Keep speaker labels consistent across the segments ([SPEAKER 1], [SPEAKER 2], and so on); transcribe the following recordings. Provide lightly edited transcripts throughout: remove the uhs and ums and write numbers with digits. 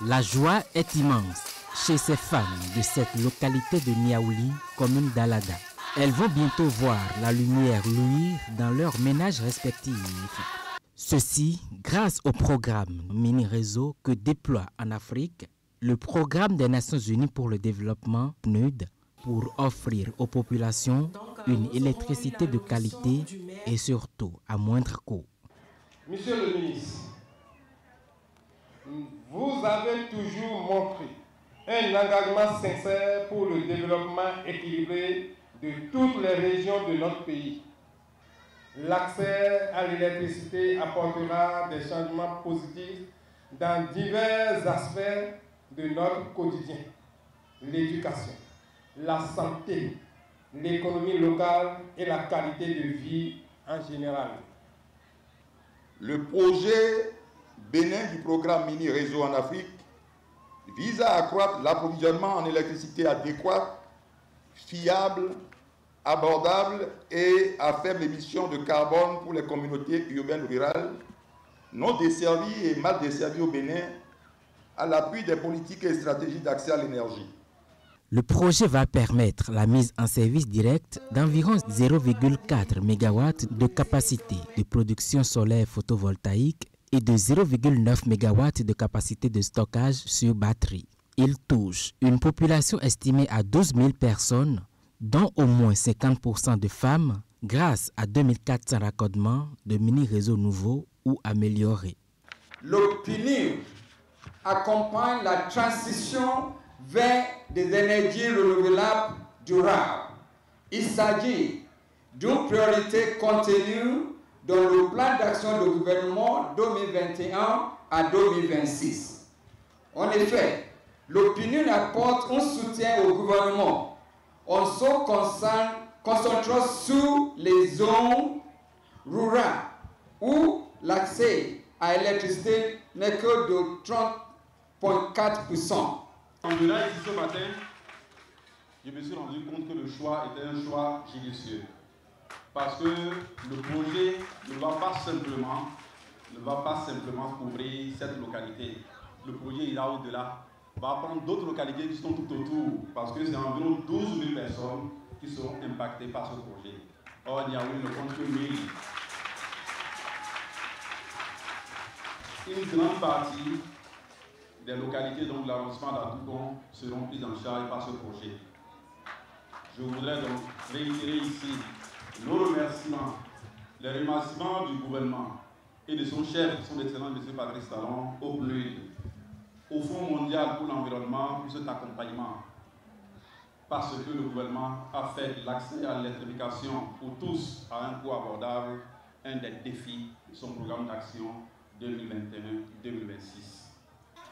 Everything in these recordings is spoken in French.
[SPEAKER 1] La joie est immense chez ces femmes de cette localité de Niaouli, commune d'Alada. Elles vont bientôt voir la lumière luire dans leurs ménages respectifs. Ceci grâce au programme Mini Réseau que déploie en Afrique le Programme des Nations Unies pour le développement PNUD pour offrir aux populations une électricité de qualité et surtout à moindre coût.
[SPEAKER 2] Monsieur le ministre, vous avez toujours montré un engagement sincère pour le développement équilibré de toutes les régions de notre pays. L'accès à l'électricité apportera des changements positifs dans divers aspects de notre quotidien. L'éducation, la santé, l'économie locale et la qualité de vie en général.
[SPEAKER 3] Le projet Bénin du programme Mini Réseau en Afrique vise à accroître l'approvisionnement en électricité adéquate, fiable, abordable et à faible émission de carbone pour les communautés urbaines rurales, non desservies et mal desservies au Bénin, à l'appui des politiques et stratégies d'accès à l'énergie.
[SPEAKER 1] Le projet va permettre la mise en service directe d'environ 0,4 MW de capacité de production solaire photovoltaïque et de 0,9 MW de capacité de stockage sur batterie. Il touche une population estimée à 12 000 personnes, dont au moins 50% de femmes, grâce à 2400 raccordements de mini-réseaux nouveaux ou améliorés.
[SPEAKER 4] Le PNUD accompagne la transition vers des énergies renouvelables durables. Il s'agit d'une priorité contenue dans le plan d'action du gouvernement 2021 à 2026. En effet, le PNUD apporte un soutien au gouvernement en se concentrant sur les zones rurales où l'accès à l'électricité n'est que de 30,4%.
[SPEAKER 5] En venant ici ce matin, je me suis rendu compte que le choix était un choix judicieux. Parce que le projet ne va pas simplement couvrir cette localité. Le projet ira au-delà. On va prendre d'autres localités qui sont tout autour. Parce que c'est environ 12 000 personnes qui seront impactées par ce projet. Or, Niaouli ne compte que 1000. Une grande partie des localités de l'arrondissement d'Atoubon seront prises en charge par ce projet. Je voudrais donc réitérer ici nos remerciements, les remerciements du gouvernement et de son chef, son excellence M. Patrice Talon, au PNUD, au Fonds mondial pour l'environnement, pour cet accompagnement. Parce que le gouvernement a fait l'accès à l'électrification pour tous à un coût abordable, un des défis de son programme d'action 2021-2026.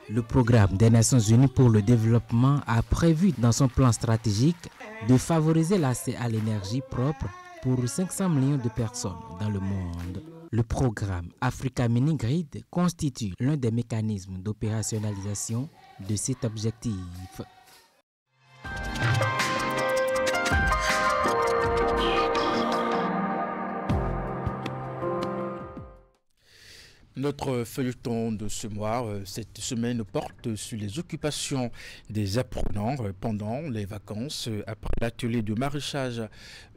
[SPEAKER 1] Le programme des Nations Unies pour le développement a prévu dans son plan stratégique de favoriser l'accès à l'énergie propre pour 500 millions de personnes dans le monde. Le programme Africa Mini Grid constitue l'un des mécanismes d'opérationnalisation de cet objectif.
[SPEAKER 6] Notre feuilleton de ce mois, cette semaine, porte sur les occupations des apprenants pendant les vacances. Après l'atelier de maraîchage,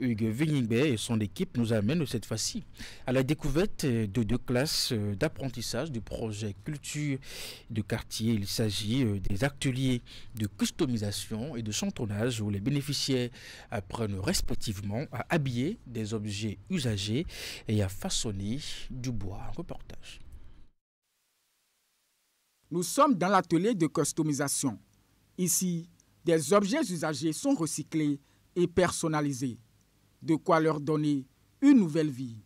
[SPEAKER 6] Hugues Vigningbe et son équipe nous amènent cette fois-ci à la découverte de 2 classes d'apprentissage du projet Culture de quartier. Il s'agit des ateliers de customisation et de chantonnage où les bénéficiaires apprennent respectivement à habiller des objets usagés et à façonner du bois. Un reportage.
[SPEAKER 7] Nous sommes dans l'atelier de customisation. Ici, des objets usagés sont recyclés et personnalisés. De quoi leur donner une nouvelle vie.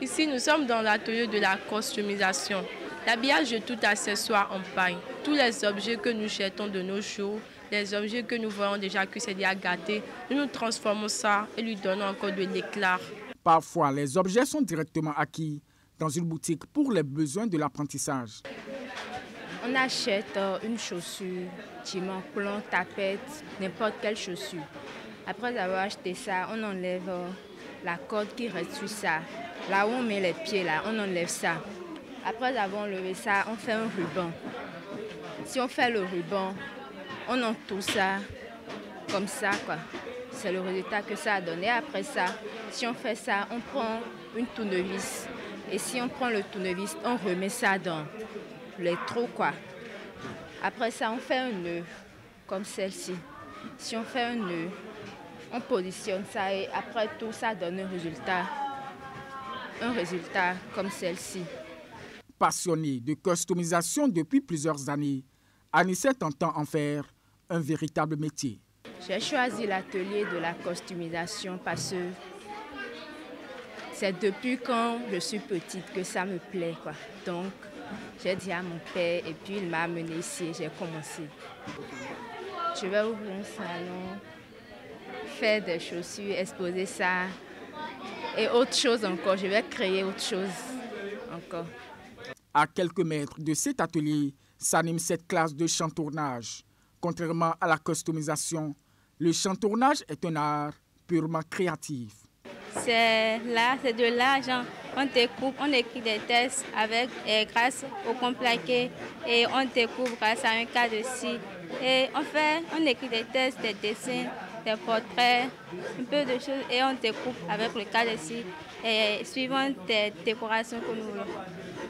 [SPEAKER 8] Ici, nous sommes dans l'atelier de la customisation. L'habillage de tout accessoire en paille. Tous les objets que nous jetons de nos jours, les objets que nous voyons déjà que c'est déjà gâté, nous transformons ça et lui donnons encore de l'éclat.
[SPEAKER 7] Parfois, les objets sont directement acquis dans une boutique pour les besoins de l'apprentissage.
[SPEAKER 9] On achète une chaussure, ciment, plomb, tapette, n'importe quelle chaussure. Après avoir acheté ça, on enlève la corde qui reste sur ça. Là où on met les pieds, là, on enlève ça. Après avoir enlevé ça, on fait un ruban. Si on fait le ruban, on entoure ça comme ça, quoi. C'est le résultat que ça a donné. Après ça, si on fait ça, on prend une tournevis. Et si on prend le tournevis, on remet ça dans les trous, quoi. Après ça, on fait un nœud, comme celle-ci. Si on fait un nœud, on positionne ça et après tout, ça donne un résultat comme celle-ci.
[SPEAKER 7] Passionnée de customisation depuis plusieurs années, Anicette entend en faire un véritable métier.
[SPEAKER 9] J'ai choisi l'atelier de la customisation parce que c'est depuis quand je suis petite que ça me plaît, quoi. Donc, j'ai dit à mon père et puis il m'a amenée ici et j'ai commencé. Je vais ouvrir un salon, faire des chaussures, exposer ça et autre chose encore. Je vais créer autre chose encore.
[SPEAKER 7] À quelques mètres de cet atelier s'anime cette classe de chantournage. Contrairement à la customisation, le chantournage est un art purement créatif.
[SPEAKER 10] C'est de l'argent. On découpe, on écrit des textes grâce au complaqué et on découpe grâce à un cas de scie. Et on écrit des textes, des dessins, des portraits, un peu de choses et on découpe avec le cas de scie et suivant des décorations que nous voulons.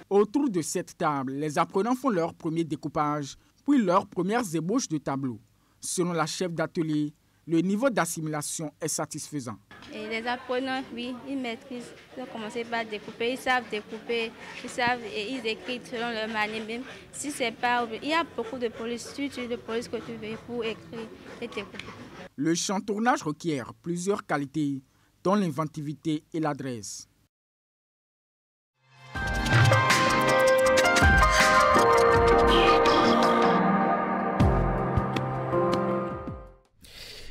[SPEAKER 7] Autour de cette table, les apprenants font leur premier découpage, puis leurs premières ébauches de tableaux. Selon la chef d'atelier, le niveau d'assimilation est satisfaisant.
[SPEAKER 10] Et les apprenants, oui, ils maîtrisent. Ils ont commencé par découper, ils savent découper, et ils écrivent selon leur manière. Même si c'est pas, il y a beaucoup de police, de police que tu veux pour écrire et découper.
[SPEAKER 7] Le chantournage requiert plusieurs qualités, dont l'inventivité et l'adresse.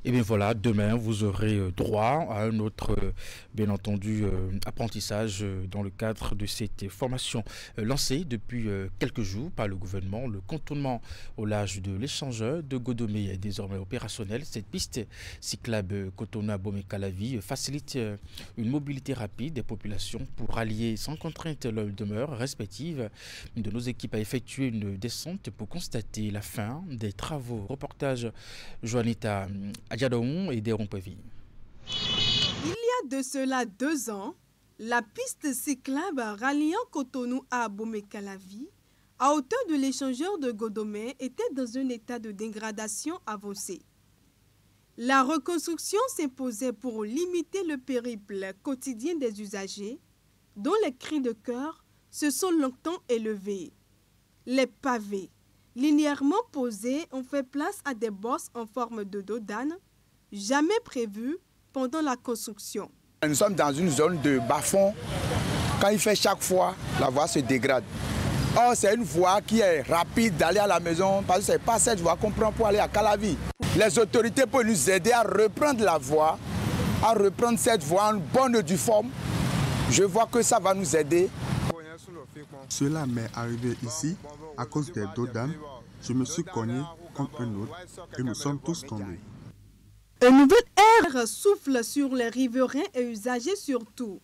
[SPEAKER 6] Et bien voilà, demain, vous aurez droit à un autre, bien entendu, apprentissage dans le cadre de cette formation lancée depuis quelques jours par le gouvernement. Le contournement au large de l'échangeur de Godomé est désormais opérationnel. Cette piste cyclable Cotonou-Abomey-Calavi facilite une mobilité rapide des populations pour allier sans contrainte leurs demeures respectives. Une de nos équipes a effectué une descente pour constater la fin des travaux. Reportage Joanita Adjadon et Deron-Pevi.
[SPEAKER 11] Il y a de cela 2 ans, la piste cyclable ralliant Cotonou à Abomey-Calavi, à hauteur de l'échangeur de Godomé, était dans un état de dégradation avancée. La reconstruction s'imposait pour limiter le périple quotidien des usagers, dont les cris de cœur se sont longtemps élevés. Les pavés, linéairement posés, ont fait place à des bosses en forme de dos d'âne, jamais prévues pendant la construction.
[SPEAKER 12] Nous sommes dans une zone de bas-fond. Quand il fait chaque fois, la voie se dégrade. Or, c'est une voie qui est rapide d'aller à la maison, parce que ce n'est pas cette voie qu'on prend pour aller à Calavi. Les autorités peuvent nous aider à reprendre la voie, à reprendre cette voie en bonne et due forme. Je vois que ça va nous aider.
[SPEAKER 13] Cela m'est arrivé ici à cause des dos d'âne. Je me suis cogné contre un autre et nous sommes tous tombés.
[SPEAKER 11] Un nouvel air souffle sur les riverains et usagers surtout.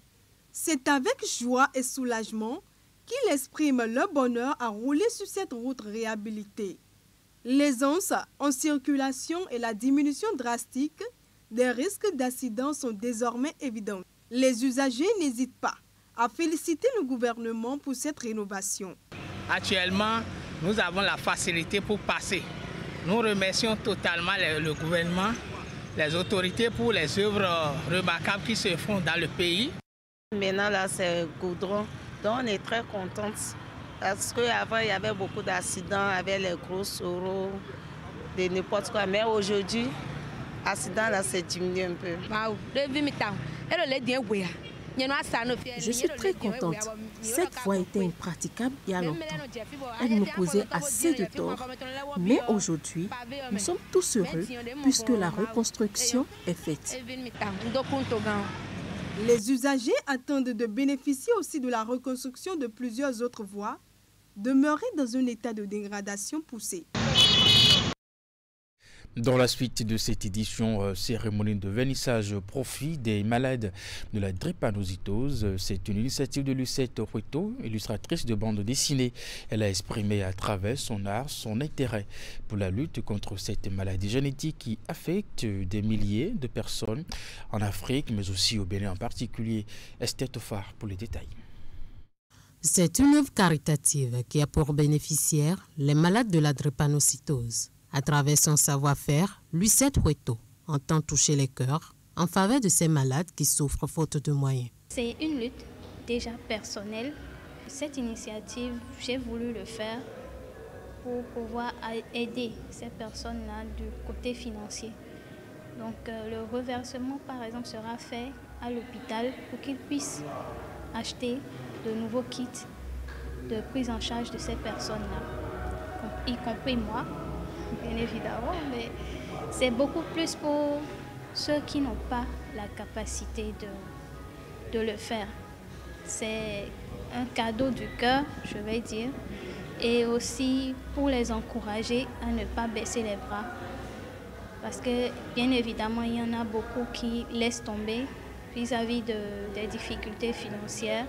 [SPEAKER 11] C'est avec joie et soulagement qu'ils expriment leur bonheur à rouler sur cette route réhabilitée. L'aisance en circulation et la diminution drastique des risques d'accidents sont désormais évidents. Les usagers n'hésitent pas à féliciter le gouvernement pour cette rénovation.
[SPEAKER 14] Actuellement, nous avons la facilité pour passer. Nous remercions totalement le gouvernement, les autorités pour les œuvres remarquables qui se font dans le pays.
[SPEAKER 15] Maintenant, là, c'est goudron. Donc, on est très contente. Parce qu'avant, il y avait beaucoup d'accidents avec les gros sauros, de n'importe quoi. Mais aujourd'hui, l'accident, là, c'est diminué un peu.
[SPEAKER 16] Je suis très contente. Cette voie était impraticable il y a longtemps. Elle nous causait assez de tort. Mais aujourd'hui, nous sommes tous heureux puisque la reconstruction est faite.
[SPEAKER 11] Les usagers attendent de bénéficier aussi de la reconstruction de plusieurs autres voies demeurées dans un état de dégradation poussé.
[SPEAKER 6] Dans la suite de cette édition, cérémonie de vernissage au profit des malades de la drépanocytose. C'est une initiative de Lucette Hueto, illustratrice de bande dessinée. Elle a exprimé à travers son art son intérêt pour la lutte contre cette maladie génétique qui affecte des milliers de personnes en Afrique, mais aussi au Bénin en particulier. Esther Tofar pour les détails.
[SPEAKER 17] C'est une œuvre caritative qui a pour bénéficiaires les malades de la drépanocytose. À travers son savoir-faire, Lucette Hueto entend toucher les cœurs en faveur de ces malades qui souffrent faute de moyens.
[SPEAKER 10] C'est une lutte déjà personnelle. Cette initiative, j'ai voulu le faire pour pouvoir aider ces personnes-là du côté financier. Donc le reversement, par exemple, sera fait à l'hôpital pour qu'ils puissent acheter de nouveaux kits de prise en charge de ces personnes-là, y compris moi. Bien évidemment, mais c'est beaucoup plus pour ceux qui n'ont pas la capacité de le faire. C'est un cadeau du cœur, je vais dire, et aussi pour les encourager à ne pas baisser les bras. Parce que, bien évidemment, il y en a beaucoup qui laissent tomber vis-à-vis des difficultés financières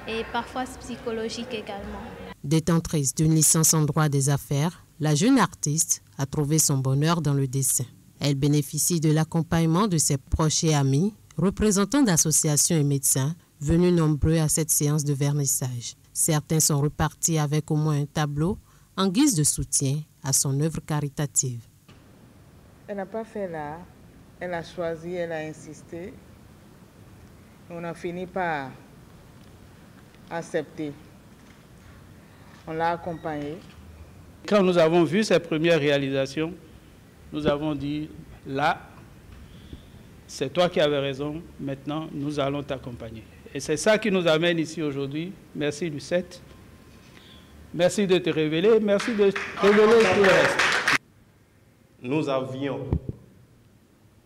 [SPEAKER 10] et parfois psychologiques également.
[SPEAKER 17] Détentrice d'une licence en droit des affaires, la jeune artiste a trouvé son bonheur dans le dessin. Elle bénéficie de l'accompagnement de ses proches et amis, représentants d'associations et médecins, venus nombreux à cette séance de vernissage. Certains sont repartis avec au moins un tableau en guise de soutien à son œuvre caritative.
[SPEAKER 18] Elle n'a pas fait là, elle a choisi, elle a insisté. On a fini par accepter. On l'a accompagnée.
[SPEAKER 19] Quand nous avons vu ces premières réalisations, nous avons dit, là, c'est toi qui avais raison, maintenant nous allons t'accompagner. Et c'est ça qui nous amène ici aujourd'hui. Merci Lucette. Merci de te révéler, merci de révéler tout le reste.
[SPEAKER 20] Nous avions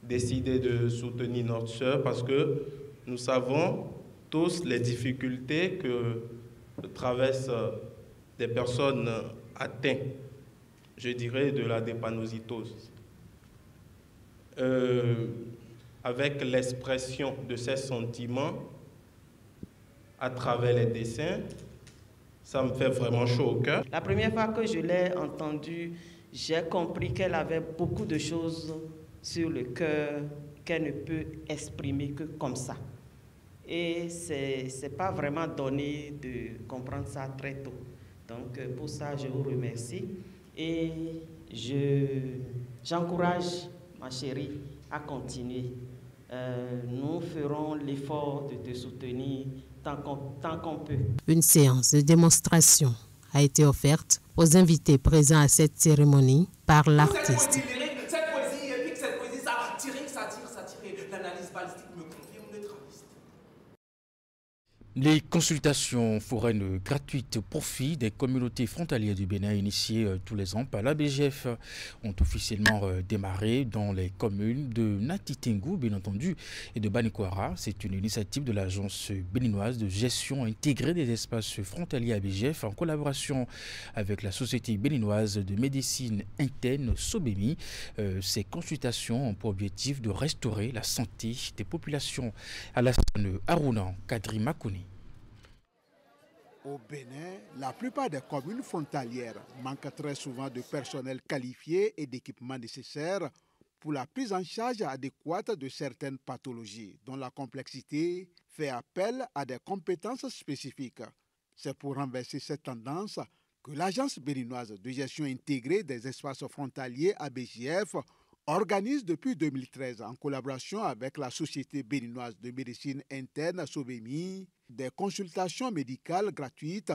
[SPEAKER 20] décidé de soutenir notre sœur parce que nous savons tous les difficultés que traversent des personnes atteintes, je dirais, de la drépanocytose. Avec l'expression de ces sentiments à travers les dessins, ça me fait vraiment chaud au cœur.
[SPEAKER 15] La première fois que je l'ai entendue, j'ai compris qu'elle avait beaucoup de choses sur le cœur qu'elle ne peut exprimer que comme ça. Et c'est pas vraiment donné de comprendre ça très tôt. Donc pour ça, je vous remercie et j'encourage ma chérie à continuer. Nous ferons l'effort de te soutenir tant qu'on peut.
[SPEAKER 17] Une séance de démonstration a été offerte aux invités présents à cette cérémonie par l'artiste.
[SPEAKER 21] Cette poésie épique, cette poésie, ça tire. L'analyse balistique me confirme d'être artiste.
[SPEAKER 6] Les consultations foraines gratuites au profit des communautés frontalières du Bénin initiées tous les ans par la BGF ont officiellement démarré dans les communes de Natitengu, bien entendu, et de Banikwara. C'est une initiative de l'agence béninoise de gestion intégrée des espaces frontaliers à BGF en collaboration avec la société béninoise de médecine interne Sobemi. Ces consultations ont pour objectif de restaurer la santé des populations. Alassane Harouna Kadri Makoni.
[SPEAKER 22] Au Bénin, la plupart des communes frontalières manquent très souvent de personnel qualifié et d'équipements nécessaires pour la prise en charge adéquate de certaines pathologies dont la complexité fait appel à des compétences spécifiques. C'est pour renverser cette tendance que l'Agence béninoise de gestion intégrée des espaces frontaliers ABGF organise depuis 2013, en collaboration avec la Société béninoise de médecine interne Sobemi, des consultations médicales gratuites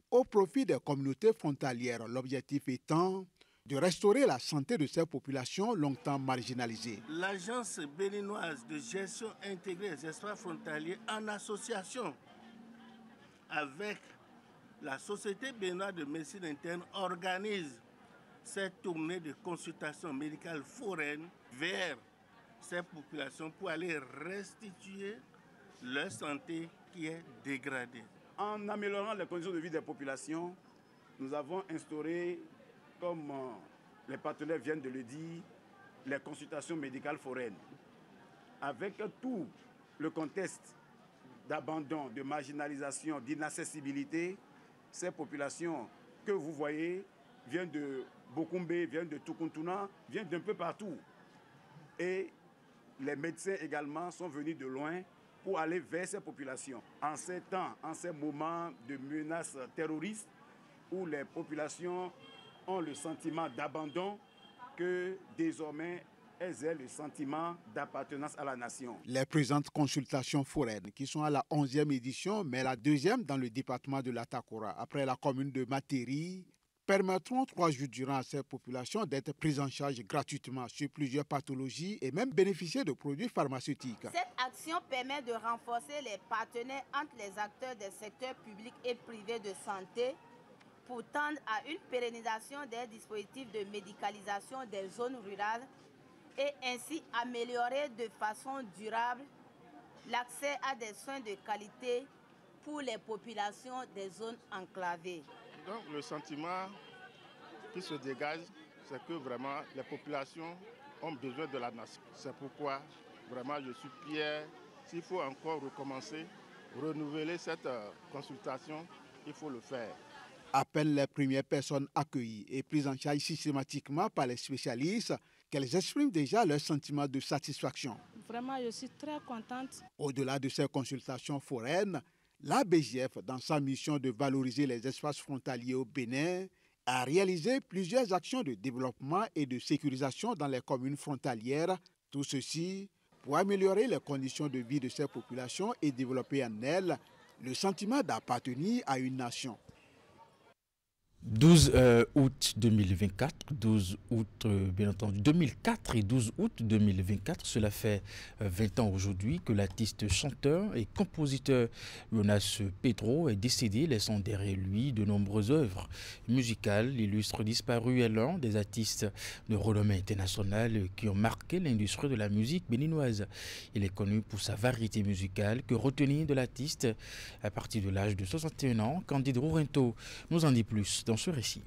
[SPEAKER 22] au profit des communautés frontalières. L'objectif étant de restaurer la santé de ces populations longtemps marginalisées.
[SPEAKER 23] L'Agence béninoise de gestion intégrée des espaces frontaliers, en association avec la Société béninoise de médecine interne, organise cette tournée de consultation médicale foraine vers ces populations pour aller restituer leur santé qui est dégradée.
[SPEAKER 24] En améliorant les conditions de vie des populations, nous avons instauré, comme les partenaires viennent de le dire, les consultations médicales foraines. Avec tout le contexte d'abandon, de marginalisation, d'inaccessibilité, ces populations que vous voyez viennent de Bokoumbe, viennent de Tukuntuna, viennent d'un peu partout. Et les médecins également sont venus de loin pour aller vers ces populations. En ces temps, en ces moments de menaces terroristes, où les populations ont le sentiment d'abandon, que désormais elles aient le sentiment d'appartenance à la nation.
[SPEAKER 22] Les présentes consultations foraines, qui sont à la 11e édition, mais la 2e dans le département de l'Atakora, après la commune de Materi, permettront 3 jours durant à ces populations d'être prises en charge gratuitement sur plusieurs pathologies et même bénéficier de produits pharmaceutiques.
[SPEAKER 2] Cette action permet de renforcer les partenaires entre les acteurs des secteurs publics et privés de santé pour tendre à une pérennisation des dispositifs de médicalisation des zones rurales et ainsi améliorer de façon durable l'accès à des soins de qualité pour les populations des zones enclavées.
[SPEAKER 23] Donc le sentiment qui se dégage, c'est que vraiment les populations ont besoin de la nation. C'est pourquoi vraiment je suis fier. S'il faut encore recommencer, renouveler cette consultation, il faut le faire.
[SPEAKER 22] Appellent les premières personnes accueillies et prises en charge systématiquement par les spécialistes, qu'elles expriment déjà leur sentiment de satisfaction.
[SPEAKER 3] Vraiment, je suis très contente.
[SPEAKER 22] Au-delà de ces consultations foraines, la BGF, dans sa mission de valoriser les espaces frontaliers au Bénin, a réalisé plusieurs actions de développement et de sécurisation dans les communes frontalières. Tout ceci pour améliorer les conditions de vie de ces populations et développer en elles le sentiment d'appartenir à une nation.
[SPEAKER 6] 12 août 2024, 12 août bien entendu 2004 et 12 août 2024, cela fait 20 ans aujourd'hui que l'artiste chanteur et compositeur Jonas Pedro est décédé, laissant derrière lui de nombreuses œuvres musicales. L'illustre disparu est l'un des artistes de renommée internationale qui ont marqué l'industrie de la musique béninoise. Il est connu pour sa variété musicale. Que retenir de l'artiste à partir de l'âge de 61 ans? Candide Rourinto nous en dit plus dans ce récit.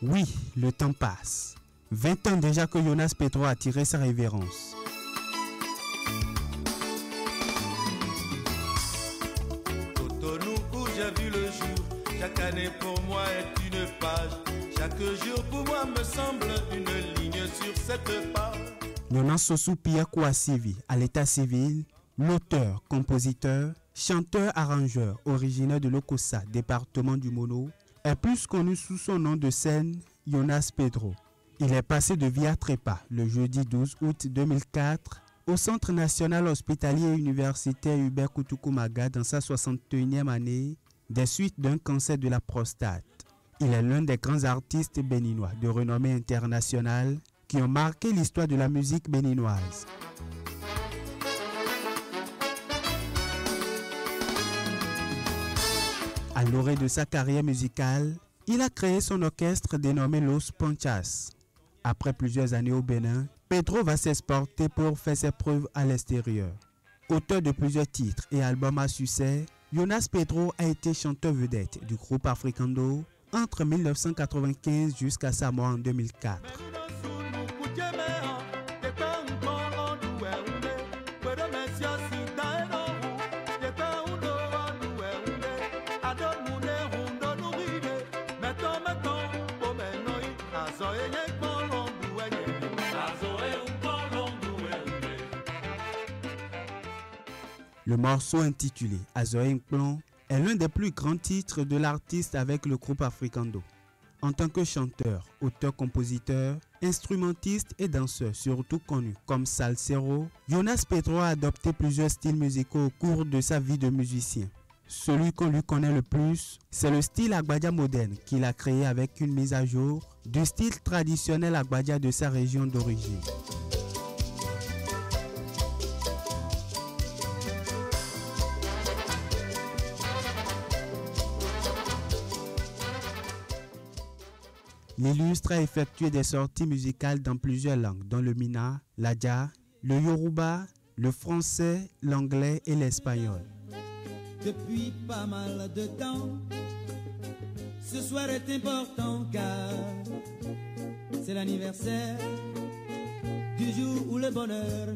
[SPEAKER 4] Oui, le temps passe. 20 ans déjà que Jonas Pedro a tiré sa révérence.
[SPEAKER 5] Cotonou, j'ai vu le jour. Chaque année pour moi est une page. Chaque jour pour moi me semble une ligne sur cette page.
[SPEAKER 4] Jonas Sosou Pia Kouassivi, à l'état civil, l'auteur, compositeur, chanteur-arrangeur originaire de Lokossa, département du Mono, est plus connu sous son nom de scène Jonas Pedro. Il est passé de Via Trepa le jeudi 12 août 2004 au Centre national hospitalier et universitaire Hubert Kutukumaga dans sa 61e année des suites d'un cancer de la prostate. Il est l'un des grands artistes béninois de renommée internationale qui ont marqué l'histoire de la musique béninoise. À l'orée de sa carrière musicale, il a créé son orchestre dénommé Los Ponchas. Après plusieurs années au Bénin, Pedro va s'exporter pour faire ses preuves à l'extérieur. Auteur de plusieurs titres et albums à succès, Jonas Pedro a été chanteur vedette du groupe Africando entre 1995 jusqu'à sa mort en 2004. Le morceau intitulé Azoé Nklon est l'un des plus grands titres de l'artiste avec le groupe Africando. En tant que chanteur, auteur-compositeur, instrumentiste et danseur surtout connu comme salsero, Jonas Pedro a adopté plusieurs styles musicaux au cours de sa vie de musicien. Celui qu'on lui connaît le plus, c'est le style Agbadia moderne qu'il a créé avec une mise à jour du style traditionnel Agbadia de sa région d'origine. L'illustre a effectué des sorties musicales dans plusieurs langues, dont le Mina, l'Adja, le Yoruba, le français, l'anglais et l'espagnol.
[SPEAKER 25] Depuis pas mal de temps,
[SPEAKER 1] Ce soir est important car c'est l'anniversaire du jour où le bonheur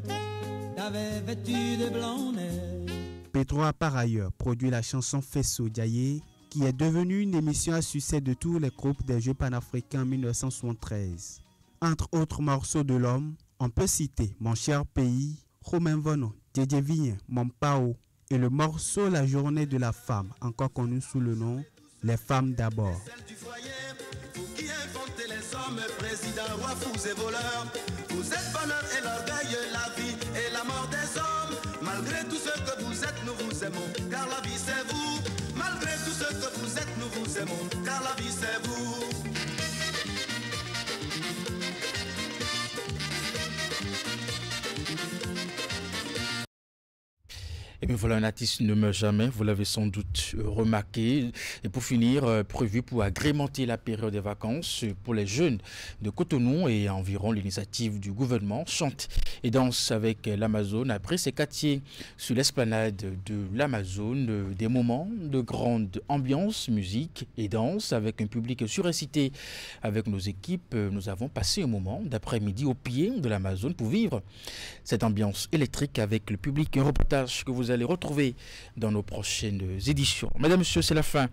[SPEAKER 1] t'avait vêtu de blanc neige.
[SPEAKER 4] Pedro a par ailleurs produit la chanson Fesso Diaye, qui est devenue une émission à succès de tous les groupes des Jeux panafricains en 1973. Entre autres morceaux de l'homme, on peut citer Mon cher pays, Romain Vono, Didier Vignin, Mon Pao, et le morceau La journée de la femme, encore connu sous le nom Les femmes d'abord.
[SPEAKER 5] Qui inventez les hommes, présidents, rois, fous et voleurs. Vous êtes bonheur et l'orgueil, la vie et la mort des hommes. Malgré tout ce que vous êtes, nous vous aimons, car la vie c'est vous. Malgré tout ce que vous êtes, nous vous aimons, car la vie c'est vous.
[SPEAKER 6] Et bien voilà, un artiste ne meurt jamais, vous l'avez sans doute remarqué. Et pour finir, prévu pour agrémenter la période des vacances pour les jeunes de Cotonou et environ, l'initiative du gouvernement chante et danse avec l'Amazone. Après ces quartiers sur l'esplanade de l'Amazone, des moments de grande ambiance, musique et danse avec un public surexcité. Avec nos équipes, nous avons passé un moment d'après-midi au pied de l'Amazone pour vivre cette ambiance électrique avec le public. Un reportage que vous allez retrouver dans nos prochaines éditions. Mesdames, Messieurs, c'est la fin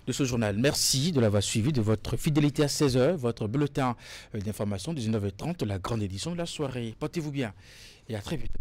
[SPEAKER 6] de ce journal. Merci de l'avoir suivi, de votre fidélité à 16h, votre bulletin d'information 19h30, la grande édition de la soirée. Portez-vous bien et à très vite.